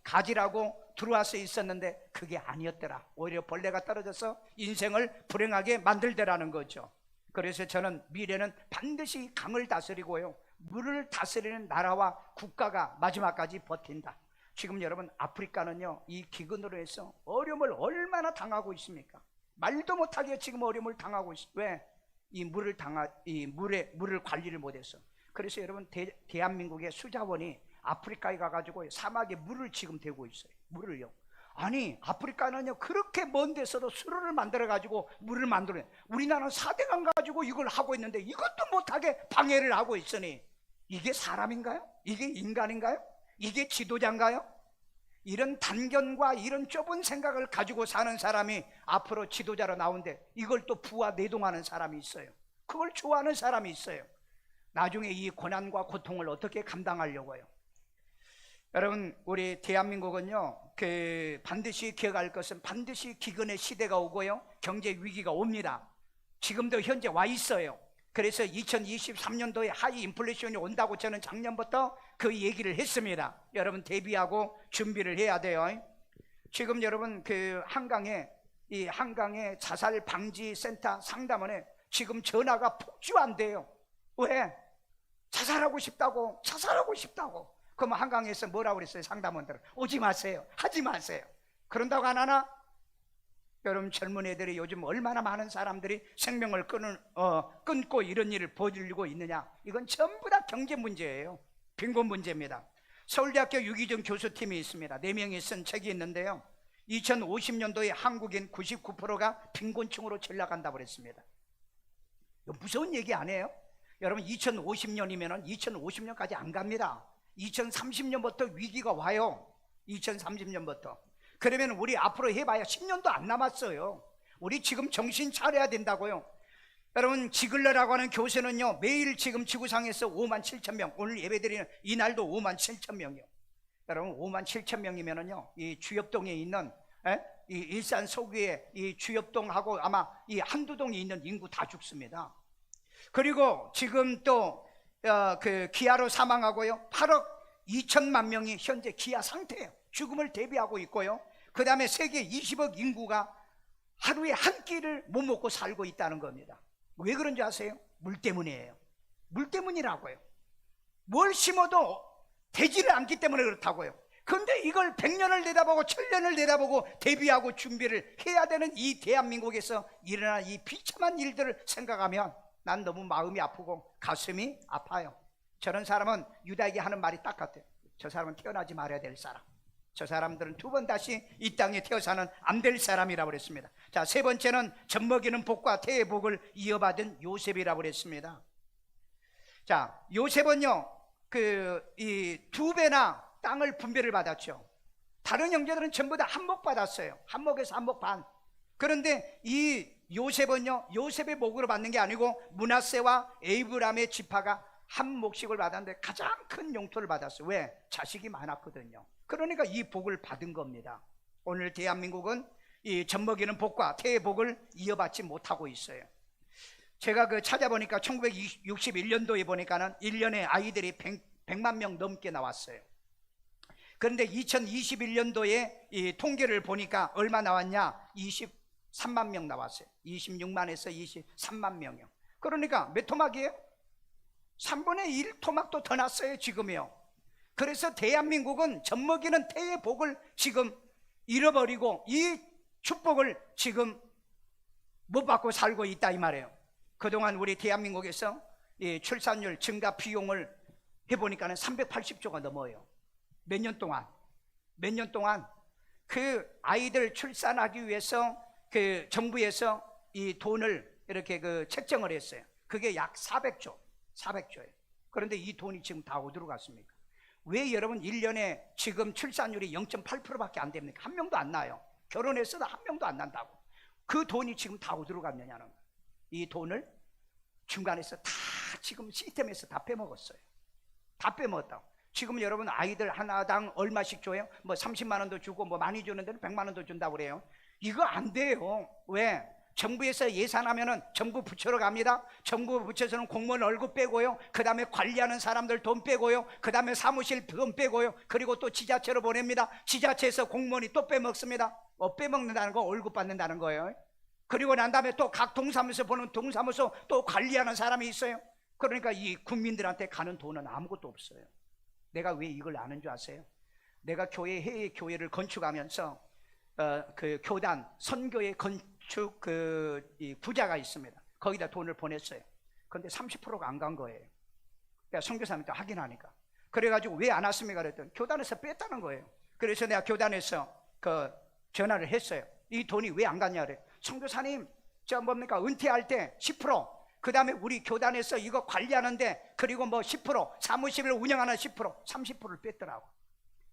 가지라고 들어와서 있었는데 그게 아니었더라. 오히려 벌레가 떨어져서 인생을 불행하게 만들더라는 거죠. 그래서 저는 미래는 반드시 강을 다스리고요, 물을 다스리는 나라와 국가가 마지막까지 버틴다. 지금 여러분 아프리카는요, 이 기근으로 해서 어려움을 얼마나 당하고 있습니까? 말도 못하게 지금 어려움을 당하고 있어요. 왜? 이 물을 관리를 못해서. 그래서 여러분 대한민국의 수자원이 아프리카에 가가지고 사막에 물을 지금 대고 있어요. 물을요. 아니 아프리카는요 그렇게 먼 데서도 수로를 만들어가지고 물을 만들어요. 우리나라는 4대강 가지고 이걸 하고 있는데 이것도 못하게 방해를 하고 있으니, 이게 사람인가요? 이게 인간인가요? 이게 지도자인가요? 이런 단견과 이런 좁은 생각을 가지고 사는 사람이 앞으로 지도자로 나오는데, 이걸 또 부와 내동하는 사람이 있어요. 그걸 좋아하는 사람이 있어요. 나중에 이 고난과 고통을 어떻게 감당하려고요? 여러분 우리 대한민국은요 반드시 기억할 것은, 반드시 기근의 시대가 오고요, 경제 위기가 옵니다. 지금도 현재 와 있어요. 그래서 2023년도에 하이 인플레이션이 온다고 저는 작년부터 그 얘기를 했습니다. 여러분 대비하고 준비를 해야 돼요. 지금 여러분 그 한강에 자살 방지 센터 상담원에 지금 전화가 폭주한대요. 왜? 자살하고 싶다고. 그러면 한강에서 뭐라고 그랬어요? 상담원들은 오지 마세요, 하지 마세요. 그런다고 안 하나? 여러분 젊은 애들이 요즘 얼마나 많은 사람들이 생명을 끊고 이런 일을 벌이고 있느냐? 이건 전부 다 경제 문제예요. 빈곤 문제입니다. 서울대학교 유기정 교수팀이 있습니다. 4명이 쓴 책이 있는데요, 2050년도에 한국인 99%가 빈곤층으로 전락한다고 그랬습니다. 이거 무서운 얘기 아니에요? 여러분 2050년이면 2050년까지 안 갑니다. 2030년부터 위기가 와요. 2030년부터. 그러면 우리 앞으로 해봐야 10년도 안 남았어요. 우리 지금 정신 차려야 된다고요. 여러분 지글러라고 하는 교수는요 매일 지금 지구상에서 5만 7천 명, 오늘 예배드리는 이날도 5만 7천 명이요. 여러분 5만 7천 명이면은요 이 주엽동에 있는 이 일산 소구의 이 주엽동하고 아마 이 한두 동에 있는 인구 다 죽습니다. 그리고 지금 또 그 기아로 사망하고요. 8억 2천만 명이 현재 기아 상태예요. 죽음을 대비하고 있고요. 그 다음에 세계 20억 인구가 하루에 한 끼를 못 먹고 살고 있다는 겁니다. 왜 그런지 아세요? 물 때문이에요. 물 때문이라고요. 뭘 심어도 되지를 않기 때문에 그렇다고요. 그런데 이걸 100년을 내다보고 1000년을 내다보고 대비하고 준비를 해야 되는 이 대한민국에서 일어난 이 비참한 일들을 생각하면 난 너무 마음이 아프고 가슴이 아파요. 저런 사람은 유다에게 하는 말이 딱 같아요. 저 사람은 태어나지 말아야 될 사람. 저 사람들은 두 번 다시 이 땅에 태어서는 안 될 사람이라고 그랬습니다. 자, 세 번째는 젖먹이는 복과 태의 복을 이어받은 요셉이라고 그랬습니다. 자, 요셉은요 이 2배나 땅을 분배를 받았죠. 다른 형제들은 전부 다 한 목 받았어요. 한 목에서 한 목 반. 그런데 이 요셉은요, 요셉의 목으로 받는 게 아니고 므낫세와 에브라임의 지파가 한 몫씩을 받았는데 가장 큰 용토를 받았어요. 왜? 자식이 많았거든요. 그러니까 이 복을 받은 겁니다. 오늘 대한민국은 이 젖먹이는 복과 태의 복을 이어받지 못하고 있어요. 제가 찾아보니까 1961년도에 보니까는 1년에 아이들이 100만 명 넘게 나왔어요. 그런데 2021년도에 이 통계를 보니까 얼마 나왔냐? 23만 명 나왔어요. 26만에서 23만 명이요. 그러니까 몇 토막이에요? 3분의 1 토막도 더 났어요, 지금이요. 그래서 대한민국은 젖먹이는 태의 복을 지금 잃어버리고 이 축복을 지금 못 받고 살고 있다 이 말이에요. 그동안 우리 대한민국에서 이 출산율 증가 비용을 해보니까는 380조가 넘어요. 몇 년 동안 그 아이들 출산하기 위해서 그 정부에서 이 돈을 이렇게 책정을 했어요. 그게 약 400조예요. 그런데 이 돈이 지금 다 어디로 갔습니까? 왜 여러분 1년에 지금 출산율이 0.8%밖에 안 됩니까? 한 명도 안 나요. 결혼했어도 한 명도 안 난다고. 그 돈이 지금 다 어디로 갔느냐는 거예요. 이 돈을 중간에서 다 지금 시스템에서 다 빼먹었어요. 다 빼먹었다고. 지금 여러분 아이들 하나당 얼마씩 줘요? 뭐 30만 원도 주고 뭐 많이 주는 데는 100만 원도 준다고 그래요. 이거 안 돼요. 왜? 정부에서 예산하면은 정부 부처로 갑니다. 정부 부처에서는 공무원 월급 빼고요. 그 다음에 관리하는 사람들 돈 빼고요. 그 다음에 사무실 돈 빼고요. 그리고 또 지자체로 보냅니다. 지자체에서 공무원이 또 빼먹습니다. 빼먹는다는 거 월급 받는다는 거예요. 그리고 난 다음에 또 각 동사무소 보는 동사무소 또 관리하는 사람이 있어요. 그러니까 이 국민들한테 가는 돈은 아무것도 없어요. 내가 왜 이걸 아는 줄 아세요? 내가 해외 교회를 건축하면서 그 교단 선교의 건축 이 부자가 있습니다. 거기다 돈을 보냈어요. 그런데 30%가 안 간 거예요. 그러니까 선교사님이 또 확인하니까. 그래가지고 왜 안 왔습니까? 그랬더니 교단에서 뺐다는 거예요. 그래서 내가 교단에서 전화를 했어요. 이 돈이 왜 안 갔냐 그래. 선교사님, 저 뭡니까? 은퇴할 때 10%, 그 다음에 우리 교단에서 이거 관리하는데 그리고 뭐 10%, 사무실을 운영하는 10%, 30%를 뺐더라고.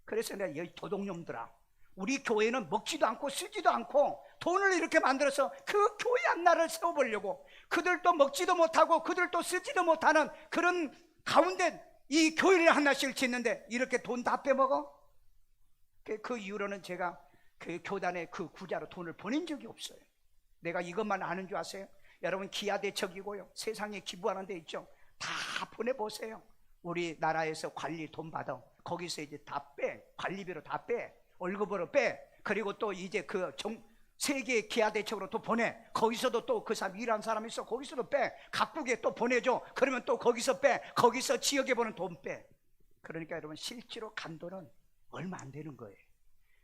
그래서 내가 이 도둑놈들아, 우리 교회는 먹지도 않고 쓰지도 않고 돈을 이렇게 만들어서 그 교회 한나를 세워보려고 그들도 먹지도 못하고 그들도 쓰지도 못하는 그런 가운데 이 교회를 하나씩 짓는데 이렇게 돈 다 빼먹어? 그 이후로는 제가 그 교단에 그 구자로 돈을 보낸 적이 없어요. 내가 이것만 아는 줄 아세요? 여러분 기아대책이고요, 세상에 기부하는 데 있죠. 다 보내보세요. 우리나라에서 관리 돈 받아. 거기서 이제 다 빼. 관리비로 다 빼. 월급으로 빼. 그리고 또 이제 세계 기아대책으로 또 보내. 거기서도 또 그 사람 일하는 사람이 있어. 거기서도 빼. 각국에 또 보내줘. 그러면 또 거기서 빼. 거기서 지역에 보는 돈 빼. 그러니까 여러분 실제로 간 돈은 얼마 안 되는 거예요.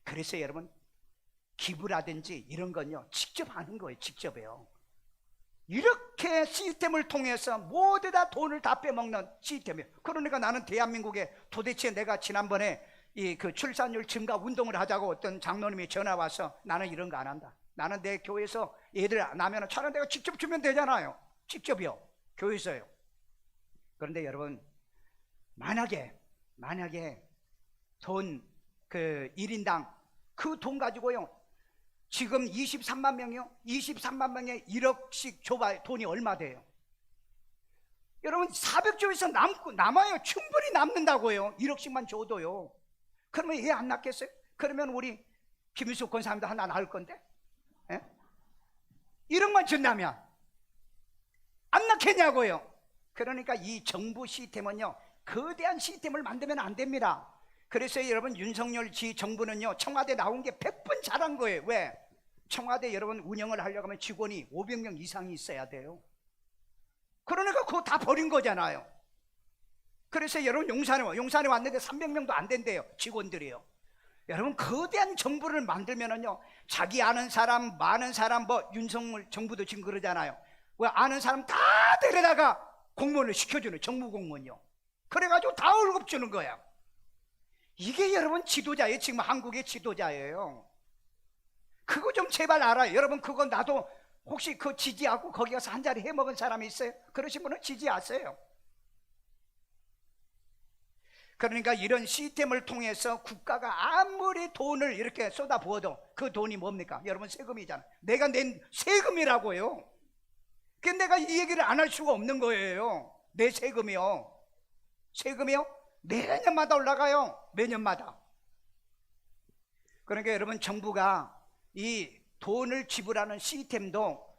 그래서 여러분 기부라든지 이런 건요 직접 하는 거예요. 직접해요. 이렇게 시스템을 통해서 모두 다 돈을 다 빼먹는 시스템이에요. 그러니까 나는 대한민국에 도대체 내가 지난번에 그 출산율 증가 운동을 하자고 어떤 장로님이 전화 와서 나는 이런 거 안 한다. 나는 내 교회에서 애들 나면 차라리 내가 직접 주면 되잖아요. 직접이요. 교회에서요. 그런데 여러분 만약에 돈 1인당 그 돈 가지고요 지금 23만 명이요 23만 명에 1억씩 줘봐요. 돈이 얼마 돼요? 여러분 400조에서 남아요. 충분히 남는다고요. 1억씩만 줘도요. 그러면 얘 안 낳겠어요? 그러면 우리 김일숙 권사님도 하나 낳을 건데 1억만 준다면 안 낳겠냐고요. 그러니까 이 정부 시스템은요, 거대한 시스템을 만들면 안 됩니다. 그래서 여러분 윤석열 지 정부는요, 청와대 나온 게 100번 잘한 거예요. 왜? 청와대 여러분 운영을 하려고 하면 직원이 500명 이상이 있어야 돼요. 그러니까 그거 다 버린 거잖아요. 그래서 여러분 용산에 왔는데 300명도 안 된대요, 직원들이요. 여러분 거대한 정부를 만들면은요, 자기 아는 사람 많은 사람, 뭐 윤석열 정부도 지금 그러잖아요. 왜 아는 사람 다 데려다가 공무원을 시켜주는, 정부 공무원요. 그래가지고 다 월급 주는 거야. 이게 여러분 지도자예요. 지금 한국의 지도자예요. 그거 좀 제발 알아요. 여러분 그거 나도 혹시 그 지지하고 거기 가서 한 자리 해먹은 사람이 있어요? 그러신 분은 지지하세요. 그러니까 이런 시스템을 통해서 국가가 아무리 돈을 이렇게 쏟아부어도 그 돈이 뭡니까? 여러분 세금이잖아요. 내가 낸 세금이라고요. 근데 내가 이 얘기를 안 할 수가 없는 거예요. 내 세금이요. 세금이요? 매년마다 올라가요. 매년마다. 그러니까 여러분 정부가 이 돈을 지불하는 시스템도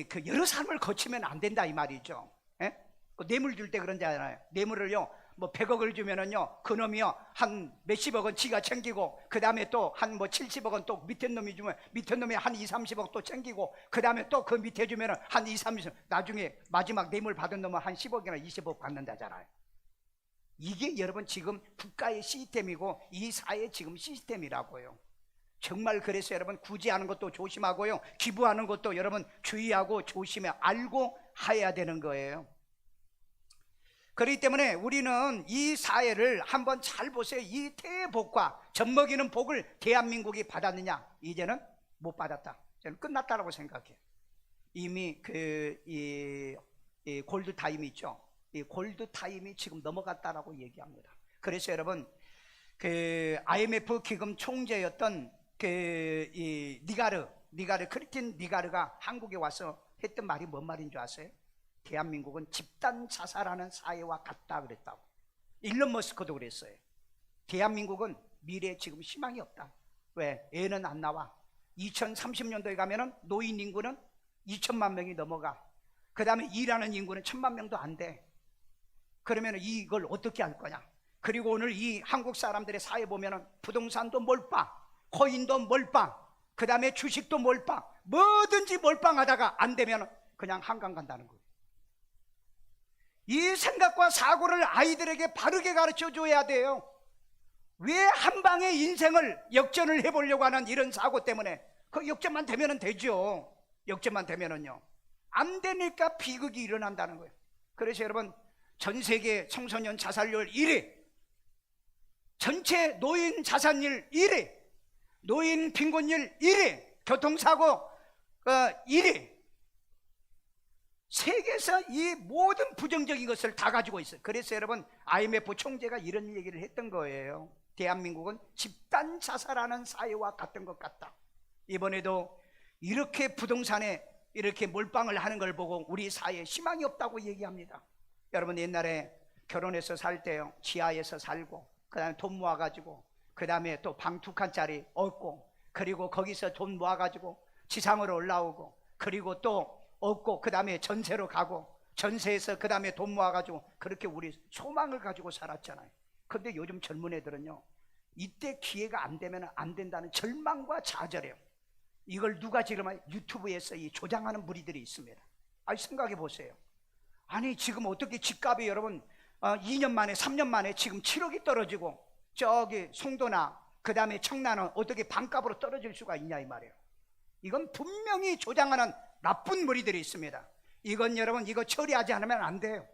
그 여러 사람을 거치면 안 된다 이 말이죠. 예? 그 뇌물 줄 때 그런잖아요. 뇌물을요, 뭐 100억을 주면은요, 그놈이요 한 몇십억 원 지가 챙기고, 그 다음에 또 한 뭐 70억 원 또 밑에 놈이 주면 밑에 놈이 한 2, 30억 또 챙기고, 그 다음에 또 그 밑에 주면은 한 2, 30억, 나중에 마지막 뇌물 받은 놈은 한 10억이나 20억 받는다잖아요. 이게 여러분 지금 국가의 시스템이고 이 사회 지금 시스템이라고요. 정말 그래서 여러분 구제하는 것도 조심하고요, 기부하는 것도 여러분 주의하고 조심해 알고 해야 되는 거예요. 그렇기 때문에 우리는 이 사회를 한번 잘 보세요. 이 태복과 젖먹이는 복을 대한민국이 받았느냐? 이제는 못 받았다. 저는 끝났다라고 생각해요. 이미 이 골드 타임이 있죠. 이 골드 타임이 지금 넘어갔다라고 얘기합니다. 그래서 여러분 그 IMF 기금 총재였던 이 니가르 크리스틴 니가르가 한국에 와서 했던 말이 뭔 말인 줄 아세요? 대한민국은 집단 자살하는 사회와 같다 그랬다고. 일론 머스크도 그랬어요. 대한민국은 미래에 지금 희망이 없다. 왜? 애는 안 나와. 2030년도에 가면은 노인 인구는 2천만 명이 넘어가. 그 다음에 일하는 인구는 1,000만 명도 안 돼. 그러면 이걸 어떻게 할 거냐? 그리고 오늘 이 한국 사람들의 사회 보면은 부동산도 몰빵, 코인도 몰빵, 그 다음에 주식도 몰빵, 뭐든지 몰빵하다가 안 되면 그냥 한강 간다는 거예요. 이 생각과 사고를 아이들에게 바르게 가르쳐 줘야 돼요. 왜 한 방에 인생을 역전을 해보려고 하는 이런 사고 때문에. 그 역전만 되면 되죠. 역전만 되면은요. 안 되니까 비극이 일어난다는 거예요. 그래서 여러분 전 세계 청소년 자살률 1위, 전체 노인 자살률 1위, 노인 빈곤율 1위, 교통사고 1위. 세계에서 이 모든 부정적인 것을 다 가지고 있어요. 그래서 여러분 IMF 총재가 이런 얘기를 했던 거예요. 대한민국은 집단 자살하는 사회와 같은 것 같다. 이번에도 이렇게 부동산에 이렇게 몰빵을 하는 걸 보고 우리 사회에 희망이 없다고 얘기합니다. 여러분 옛날에 결혼해서 살 때요, 지하에서 살고, 그 다음에 돈 모아가지고, 그 다음에 또 방 2칸짜리 얻고, 그리고 거기서 돈 모아가지고 지상으로 올라오고, 그리고 또 얻고, 그 다음에 전세로 가고, 전세에서 그 다음에 돈 모아가지고, 그렇게 우리 소망을 가지고 살았잖아요. 근데 요즘 젊은 애들은요, 이때 기회가 안 되면 안 된다는 절망과 좌절해요. 이걸 누가 지금 유튜브에서 이 조장하는 무리들이 있습니다. 아니 생각해 보세요. 아니 지금 어떻게 집값이 여러분 2년 만에 3년 만에 지금 7억이 떨어지고, 저기 송도나 그 다음에 청라는 어떻게 반값으로 떨어질 수가 있냐 이 말이에요. 이건 분명히 조장하는 나쁜 무리들이 있습니다. 이건 여러분 이거 처리하지 않으면 안 돼요.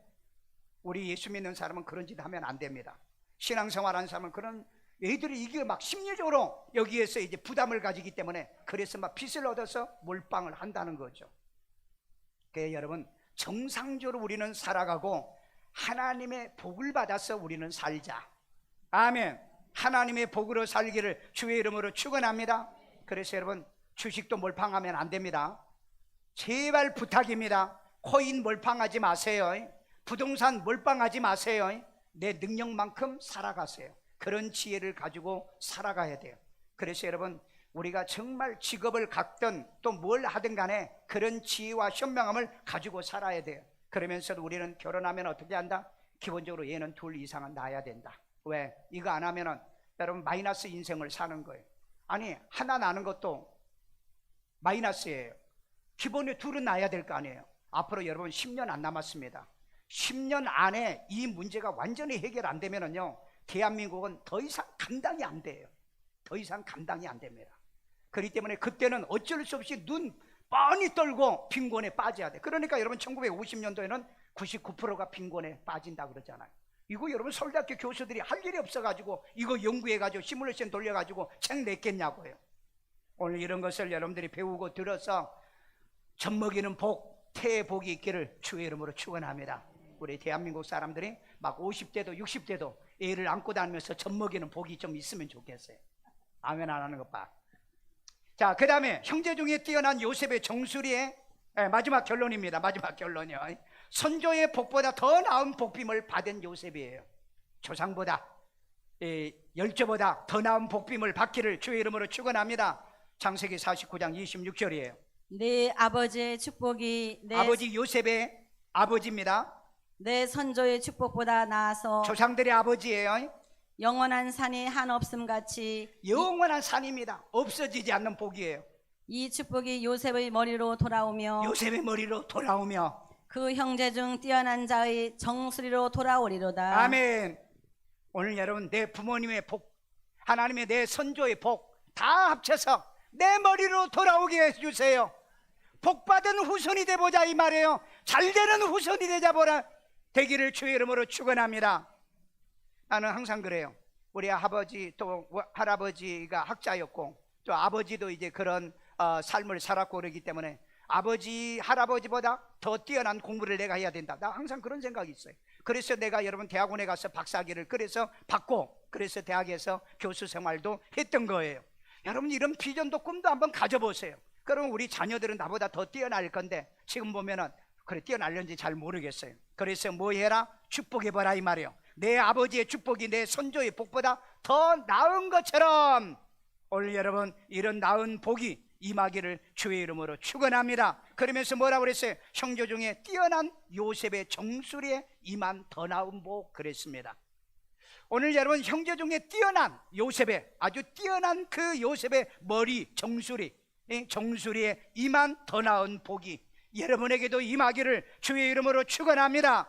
우리 예수 믿는 사람은 그런 짓 하면 안 됩니다. 신앙생활하는 사람은 그런 애들이 이게 막 심리적으로 여기에서 이제 부담을 가지기 때문에 그래서 막 빚을 얻어서 몰빵을 한다는 거죠. 그래서 여러분 정상적으로 우리는 살아가고 하나님의 복을 받아서 우리는 살자. 아멘. 하나님의 복으로 살기를 주의 이름으로 축원합니다. 그래서 여러분 주식도 몰빵하면 안 됩니다. 제발 부탁입니다. 코인 몰빵하지 마세요. 부동산 몰빵하지 마세요. 내 능력만큼 살아가세요. 그런 지혜를 가지고 살아가야 돼요. 그래서 여러분 우리가 정말 직업을 갖든 또 뭘 하든 간에 그런 지혜와 현명함을 가지고 살아야 돼요. 그러면서도 우리는 결혼하면 어떻게 한다? 기본적으로 얘는 둘 이상은 낳아야 된다. 왜? 이거 안 하면은 여러분 마이너스 인생을 사는 거예요. 아니 하나 낳는 것도 마이너스예요. 기본에 둘은 낳아야 될 거 아니에요. 앞으로 여러분 10년 안 남았습니다. 10년 안에 이 문제가 완전히 해결 안 되면은요, 대한민국은 더 이상 감당이 안 돼요. 더 이상 감당이 안 됩니다. 그렇기 때문에 그때는 어쩔 수 없이 눈 뻔히 떨고 빈곤에 빠져야 돼. 그러니까 여러분 1950년도에는 99%가 빈곤에 빠진다 그러잖아요. 이거 여러분 서울대학교 교수들이 할 일이 없어가지고 이거 연구해가지고 시뮬레이션 돌려가지고 책 냈겠냐고요. 오늘 이런 것을 여러분들이 배우고 들어서 젖먹이는 복, 태의 복이 있기를 주의 이름으로 축원합니다. 우리 대한민국 사람들이 막 50대도 60대도 애를 안고 다니면서 젖먹이는 복이 좀 있으면 좋겠어요. 아멘 안 하는 것 봐. 자, 그 다음에 형제 중에 뛰어난 요셉의 정수리의 마지막 결론입니다. 마지막 결론이요. 선조의 복보다 더 나은 복빔을 받은 요셉이에요. 조상보다 열조보다 더 나은 복빔을 받기를 주의 이름으로 축원합니다. 창세기 49장 26절이에요. 내 아버지의 축복이 아버지 요셉의 아버지입니다. 내 선조의 축복보다 나아서 조상들의 아버지예요. 영원한 산이 한없음 같이 영원한 산입니다. 없어지지 않는 복이에요. 이 축복이 요셉의 머리로 돌아오며 요셉의 머리로 돌아오며 그 형제 중 뛰어난 자의 정수리로 돌아오리로다. 아멘. 오늘 여러분 내 부모님의 복, 하나님의 내 선조의 복 다 합쳐서 내 머리로 돌아오게 해주세요. 복받은 후손이 되보자 이 말이에요. 잘되는 후손이 되기를 주의 이름으로 축원합니다. 나는 항상 그래요. 우리 아버지 또 할아버지가 학자였고 또 아버지도 이제 그런 삶을 살았고 그러기 때문에 아버지 할아버지보다 더 뛰어난 공부를 내가 해야 된다. 나 항상 그런 생각이 있어요. 그래서 내가 여러분 대학원에 가서 박사학위를 그래서 받고 그래서 대학에서 교수 생활도 했던 거예요. 여러분 이런 비전도 꿈도 한번 가져보세요. 그럼 우리 자녀들은 나보다 더 뛰어날 건데 지금 보면은 그래 뛰어날는지 잘 모르겠어요. 그래서 뭐 해라? 축복해봐라 이 말이에요. 내 아버지의 축복이 내 선조의 복보다 더 나은 것처럼 오늘 여러분 이런 나은 복이 임하기를 주의 이름으로 축원합니다. 그러면서 뭐라고 그랬어요? 형제 중에 뛰어난 요셉의 정수리에 임한 더 나은 복 그랬습니다. 오늘 여러분 형제 중에 뛰어난 요셉의 아주 뛰어난 그 요셉의 머리 정수리 정수리에 임한 더 나은 복이 여러분에게도 임하기를 주의 이름으로 축원합니다.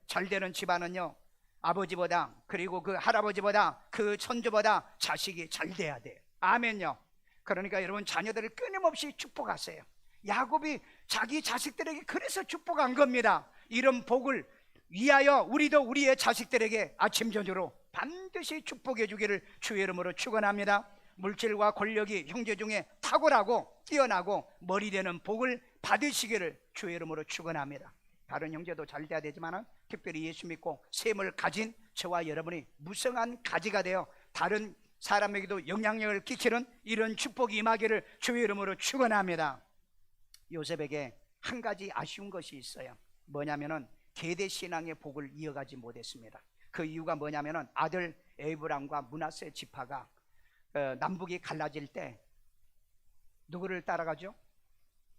잘되는 집안은요 아버지보다 그리고 그 할아버지보다 그 선조보다 자식이 잘 돼야 돼요. 아멘요. 그러니까 여러분 자녀들을 끊임없이 축복하세요. 야곱이 자기 자식들에게 그래서 축복한 겁니다. 이런 복을 위하여 우리도 우리의 자식들에게 아침 저녁으로 반드시 축복해 주기를 주의 이름으로 축원합니다. 물질과 권력이 형제 중에 탁월하고 뛰어나고 머리 되는 복을 받으시기를 주의 이름으로 축원합니다. 다른 형제도 잘 돼야 되지만 특별히 예수 믿고 셈을 가진 저와 여러분이 무성한 가지가 되어 다른 사람에게도 영향력을 끼치는 이런 축복이 임하기를 주의 이름으로 축원합니다. 요셉에게 한 가지 아쉬운 것이 있어요. 뭐냐면은 계대 신앙의 복을 이어가지 못했습니다. 그 이유가 뭐냐면은 아들 에브람과 므낫세 지파가 남북이 갈라질 때 누구를 따라가죠?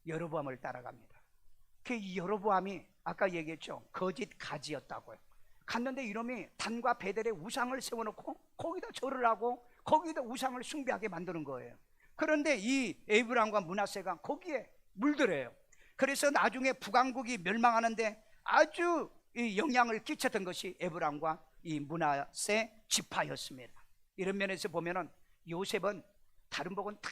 여로보암을 따라갑니다. 그 여로보암이 아까 얘기했죠. 거짓 가지였다고요. 갔는데 이놈이 단과 베델에 우상을 세워놓고 거기다 절을 하고 거기다 우상을 숭배하게 만드는 거예요. 그런데 이 에브람과 므낫세가 거기에 물들어요. 그래서 나중에 북왕국이 멸망하는데 아주 영향을 끼쳤던 것이 에브람과 이 므낫세 지파였습니다. 이런 면에서 보면은 요셉은 다른 복은 다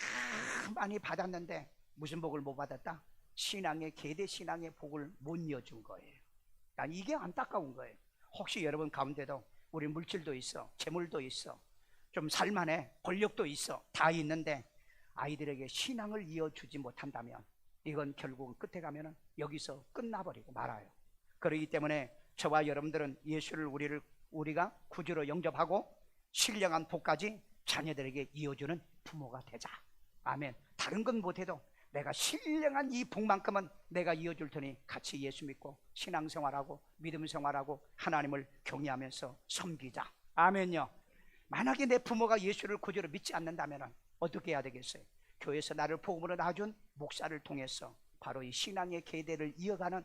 많이 받았는데 무슨 복을 못 받았다? 신앙의 계대 신앙의 복을 못 이어준 거예요. 난 이게 안타까운 거예요. 혹시 여러분 가운데도 우리 물질도 있어, 재물도 있어, 좀 살만해, 권력도 있어, 다 있는데 아이들에게 신앙을 이어주지 못한다면 이건 결국은 끝에 가면은 여기서 끝나버리고 말아요. 그렇기 때문에 저와 여러분들은 예수를 우리가 구주로 영접하고 신령한 복까지 자녀들에게 이어주는 부모가 되자. 아멘. 다른 건 못해도 내가 신령한 이 복만큼은 내가 이어줄 테니 같이 예수 믿고 신앙생활하고 믿음생활하고 하나님을 경외하면서 섬기자. 아멘요. 만약에 내 부모가 예수를 구주로 믿지 않는다면 어떻게 해야 되겠어요? 교회에서 나를 복음으로 낳아준 목사를 통해서 바로 이 신앙의 계대를 이어가는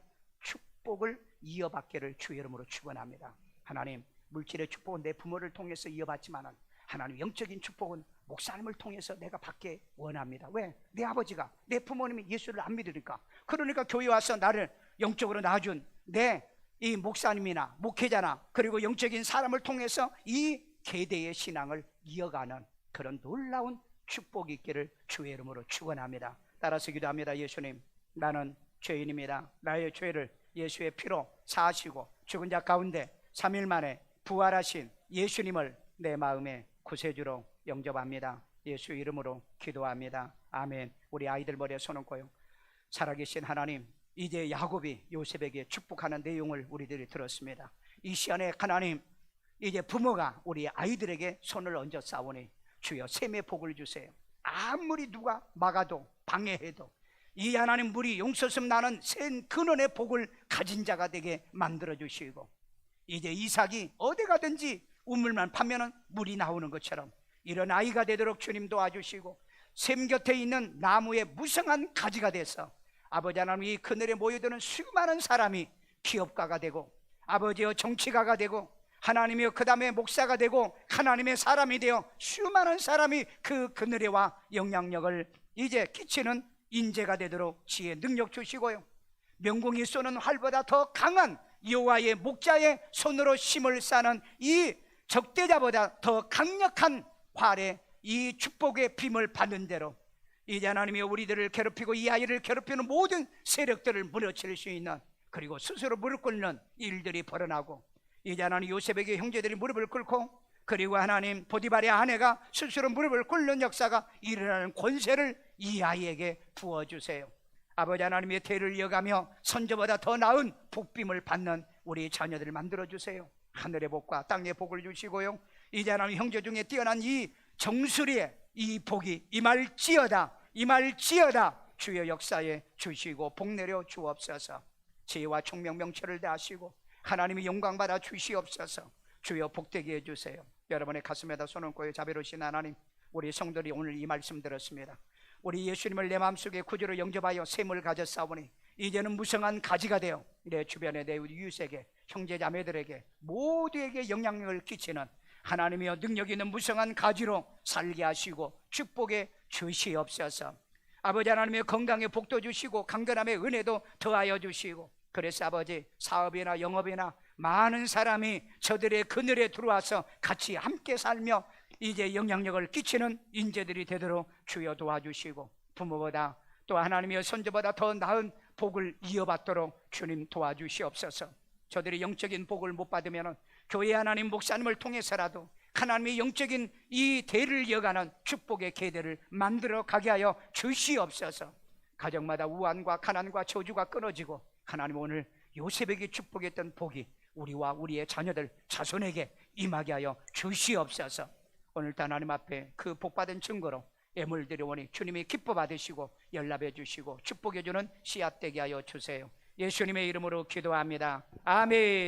축복을 이어받기를 주의 이름으로 축원합니다. 하나님, 물질의 축복은 내 부모를 통해서 이어받지만은 하나님 영적인 축복은 목사님을 통해서 내가 받게 원합니다. 왜? 내 아버지가, 내 부모님이 예수를 안 믿으니까. 그러니까 교회 와서 나를 영적으로 낳아준 내 이 목사님이나 목회자나 그리고 영적인 사람을 통해서 이 계대의 신앙을 이어가는 그런 놀라운 축복이 있기를 주의 이름으로 축원합니다. 따라서 기도합니다. 예수님, 나는 죄인입니다. 나의 죄를 예수의 피로 사하시고 죽은 자 가운데 3일 만에 부활하신 예수님을 내 마음의 구세주로 영접합니다. 예수 이름으로 기도합니다. 아멘. 우리 아이들 머리에 손 얹고요. 살아계신 하나님, 이제 야곱이 요셉에게 축복하는 내용을 우리들이 들었습니다. 이 시간에 하나님, 이제 부모가 우리 아이들에게 손을 얹어 싸우니 주여 샘의 복을 주세요. 아무리 누가 막아도 방해해도 이 하나님 물이 용서슴 나는 샘 근원의 복을 가진 자가 되게 만들어 주시고, 이제 이삭이 어디 가든지 우물만 파면은 물이 나오는 것처럼 이런 아이가 되도록 주님 도와주시고, 샘 곁에 있는 나무의 무성한 가지가 돼서 아버지 하나님 이 그늘에 모여드는 수많은 사람이 기업가가 되고 아버지여 정치가가 되고 하나님이여 그 다음에 목사가 되고 하나님의 사람이 되어 수많은 사람이 그 그늘에 와 영향력을 이제 끼치는 인재가 되도록 지혜 능력 주시고요, 명궁이 쏘는 활보다 더 강한 여호와의 목자의 손으로 심을 싸는 이 적대자보다 더 강력한 활의 이 축복의 빔을 받는 대로 이제 하나님이 우리들을 괴롭히고 이 아이를 괴롭히는 모든 세력들을 무너뜨릴 수 있는, 그리고 스스로 무릎 꿇는 일들이 벌어나고, 이제 하나님 요셉에게 형제들이 무릎을 꿇고 그리고 하나님 보디발의 아내가 스스로 무릎을 꿇는 역사가 일어나는 권세를 이 아이에게 부어주세요. 아버지 하나님의 대를 이어가며 선조보다 더 나은 복빔을 받는 우리 자녀들을 만들어주세요. 하늘의 복과 땅의 복을 주시고요, 이제 하나님 형제 중에 뛰어난 이 정수리의 이 복이 임할지어다 주의 역사에 주시고 복 내려 주옵소서. 지혜와 총명 명철을 다하시고 하나님의 영광 받아 주시옵소서. 주여 복되게 해주세요. 여러분의 가슴에다 손 얹고 자비로우신 하나님, 우리 성도들이 오늘 이 말씀 들었습니다. 우리 예수님을 내 마음속에 구주로 영접하여 샘을 가졌사오니 이제는 무성한 가지가 되어 내 주변의 내 이웃에게 형제 자매들에게 모두에게 영향력을 끼치는 하나님이여 능력 있는 무성한 가지로 살게 하시고 축복에 주시옵소서. 아버지 하나님의 건강에 복도 주시고 강건함의 은혜도 더하여 주시고, 그래서 아버지 사업이나 영업이나 많은 사람이 저들의 그늘에 들어와서 같이 함께 살며 이제 영향력을 끼치는 인재들이 되도록 주여 도와주시고, 부모보다 또 하나님의 선조보다 더 나은 복을 이어받도록 주님 도와주시옵소서. 저들이 영적인 복을 못 받으면 교회 하나님 목사님을 통해서라도 하나님의 영적인 이 대를 이어가는 축복의 계대를 만들어 가게 하여 주시옵소서. 가정마다 우환과 가난과 저주가 끊어지고 하나님 오늘 요셉에게 축복했던 복이 우리와 우리의 자녀들 자손에게 임하게 하여 주시옵소서. 오늘도 하나님 앞에 그 복받은 증거로 예물 드려오니 주님이 기뻐 받으시고 연락해 주시고 축복해 주는 씨앗 되게 하여 주세요. 예수님의 이름으로 기도합니다. 아멘.